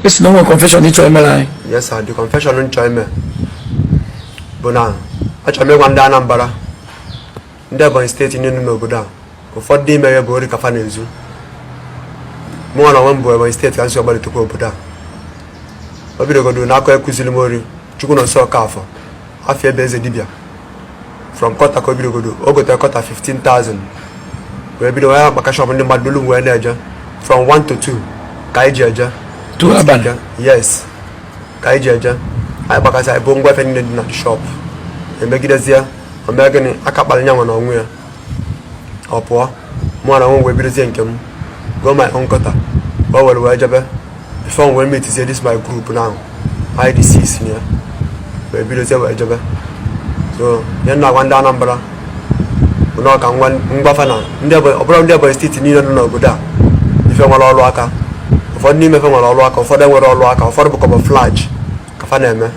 It's no more confession in China. Yes, sir. The confession in China. But now, I try to go Anambra. In the Ebonyi state in Anambra. For the mayor, Bori Kafanezu. More than one boy, Ebonyi state can see about to go Buddha. What we go do now? Go Kuzilimori. Chukuno saw Kafo. I feel busy Dibia. From Kota Kobi go do. Ogo to Kota 15,000. We be the way back shop in the Madulu Wenaja. From 1 to 2. Kaijaja. 2 Abana. Yes. Kaijaja. I back as I bong wife in the shop. And make it as here. I'm making a couple of young on where. Or poor. More than one way be the same. Go my own Kota. Oh, well, where Jabba. Before we meet, this is my group now. IDC senior. We be the same way Jabba. So, you're not one down Anambra. We know can one Buffalo. Never, never state in no good. If you want all worker, for name of all worker, for them were all worker, for the book of a flag. Cafaneme.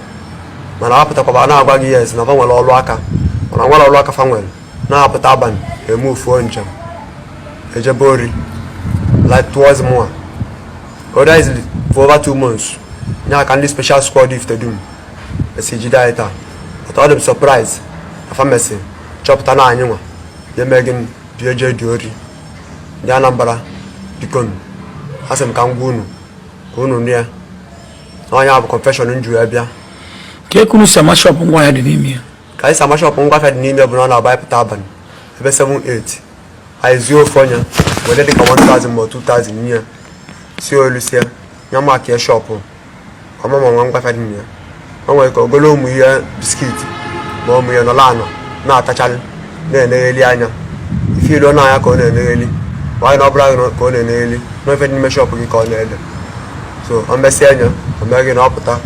Man, I put up about now bag years, and I found all worker. When I want all worker from well. Now I put Taban, a move for inch. A jabori. Like twice more. Other is for over 2 months. Now I can do special squad if they do. A CG dieta. But all them surprise. A pharmacy. Chop Tana anymore. They're making PJ Diori. The Anambra. Dikon. Asem Kangunu. Kunu near. I have a confession in Juabia. Kekunu sama shop on wire the name here. Kai sama shop on Wafa the name of Banana by Taban. Ebe 7-8. I 0 for you. Whether they 1,000 or 2,000 year. See you, Lucia. Yama care shop. Come on, Wafa the near. I will go home here biscuit. Mom, you're no lano. Not a child. Then Eliana. If you don't know, I call Nelly. Why not brag on calling Nelly? No, if any shop we call Nelly. So, I'm a senior. I'm making up with her.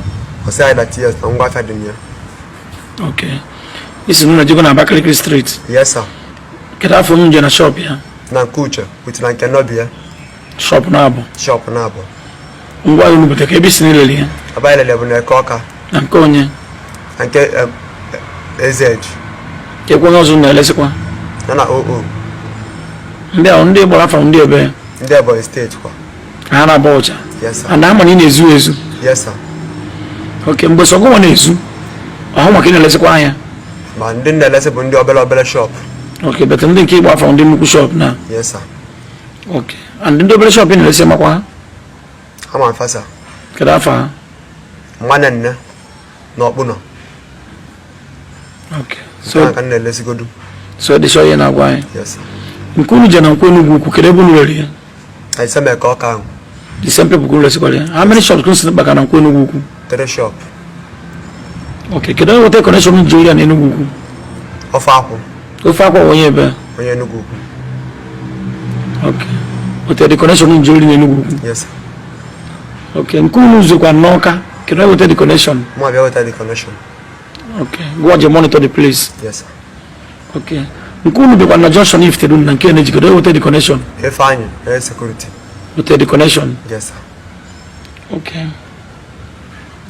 I say that yes, I'm Wafa the near. Okay. This is not going to Bakaliki Street. Yes, sir. Get out from in a shop here. Nankucha, which I cannot be. Shop Nabo. Shop Nabo. Why you put a cabin in here? I buy a level coca. Nankonia. And get a zedge. Take one of the Lesqua. Nana oh. They are on the bar from the bear. There by stage. Anna Bocha. Yes, sir. And I'm in a zoo. Yes, sir. Okay, but so go on a zoo. How much in a Lesquire? Man, didn't the lesson in the Bella shop. Okay, but I'm thinking about from the shop now. Yes, sir. Okay. And the double shop in the Semaqua? I'm on Fassa. Kadafa. Manan, not Buno. Okay. So, I can let's go do. So, the show you now why? Yes, sir. Nkunu and Kunu Kukebu area. I send a coca. The same people. How many shops consider back on Kunu? 3 shop. Okay, can I take connection with Julian in Ugu? Of Apple. Go far away, when you're no good. Okay. But the connection in Julian in Ugu? Yes, sir. Okay, Nkunu Zuka, can I take the connection? More about the connection. Okay, go out your monitor the place. Yes, sir. Okay. Nkunu be on junction if they don't energy, can I take the connection? Fine, security. But the connection? Yes, sir. Okay.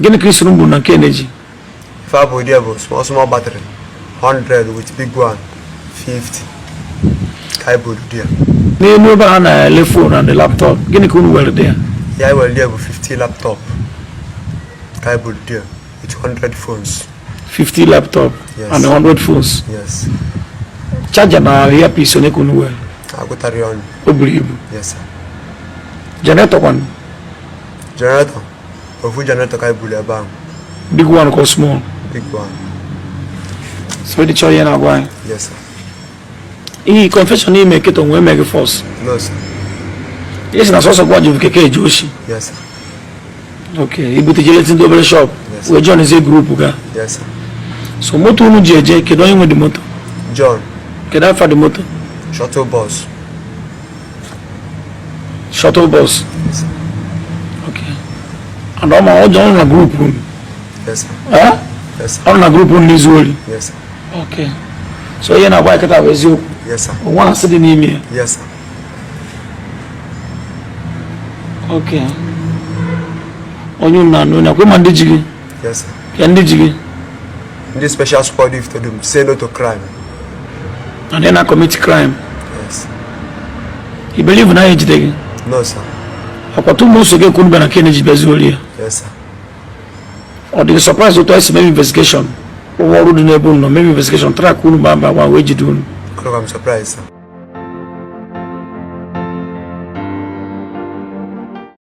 Get a Chris Rumbu and energy. If I put there, small battery. 100 with big one. 50. Kaibu there. They know about the phone and the laptop. Get a cool well there. Yeah, I will there with 50 laptop. Kaibu there with 100 phones. 50 laptop, yes. And 100 phones. Yes. Charger na earpiece on ekunu well. I go carry on. Obribu. Yes, sir. Generator one. Generator. Ofu generator Kaibu le bang. Big one or small? Big one. So the choy na why? Yes, sir. He confession he make it on we make force. No, sir. Yes, na so so go ju keke Joshi. Yes, sir. Okay, he put the gelatin double shop. Yes, we join is a group ga. Yes, sir. So moto nu jeje ke don with the motor. John. Ke da for the motor. Shuttle bus. Shuttle bus. Yes, sir. Okay. And all join na group room. Yes, sir. Huh? Yes, sir. All na group room is only. Yes, sir. Okay. So you na why kata with you? Yes, sir. One sit in here. Yes, sir. Okay. Onyu na no na ko mandijigi. Yes, sir. Yandijigi. This special squad if to do say no to crime. And then I commit crime. Yes. You believe in age again? No, sir. Apa 2 months ago kunu bana kene jibezuoli. Yes sir. Or the surprise to us maybe investigation. Or what do no maybe investigation track kunu bamba one way jidun. I'm surprised sir.